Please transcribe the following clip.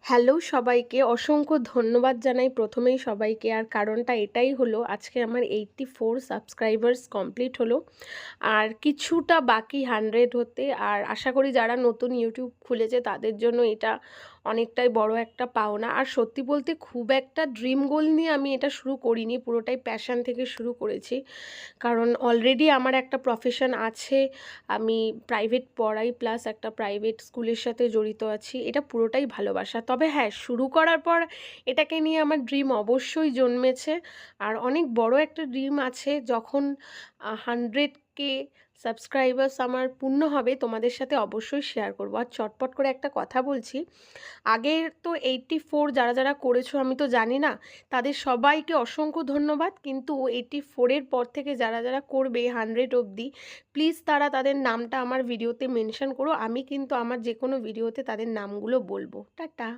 Hello সবাইকে অসংখ্য ধন্যবাদ জানাই প্রথমেই সবাইকে। আর কারণটা এটাই হলো, আজকে আমার 84 সাবস্ক্রাইবার্স কমপ্লিট হলো। আর কিছুটা বাকি 100 হতে। আর আশা করি যারা নতুন ইউটিউব খুলেছে তাদের জন্য এটা অনেকটাই বড় একটা পাওনা। আর সত্যি বলতে খুব একটা ড্রিম গোল নিয়ে আমি এটা শুরু করিনি, পুরোটাই প্যাশন থেকে শুরু করেছি। কারণ অলরেডি আমার একটা প্রফেশন আছে, আমি প্রাইভেট পড়াই প্লাস একটা প্রাইভেট স্কুলের সাথে জড়িত আছি। এটা পুরোটাই ভালোবাসা। তবে হ্যাঁ, শুরু করার পর এটাকে নিয়ে আমার ড্রিম অবশ্যই জন্মেছে। আর অনেক বড় একটা ড্রিম আছে, যখন 100K সাবস্ক্রাইবার্স আমার পূর্ণ হবে তোমাদের সাথে অবশ্যই শেয়ার করবো। আর চটপট করে একটা কথা বলছি, আগের তো 84 যারা যারা করেছো আমি তো জানি না, তাদের সবাইকে অসংখ্য ধন্যবাদ। কিন্তু 84-এর পর থেকে যারা যারা করবে 100 অবধি, প্লিজ তারা তাদের নামটা আমার ভিডিওতে মেনশন করো। আমি কিন্তু আমার যে কোনো ভিডিওতে তাদের নামগুলো বলবো। টাটা।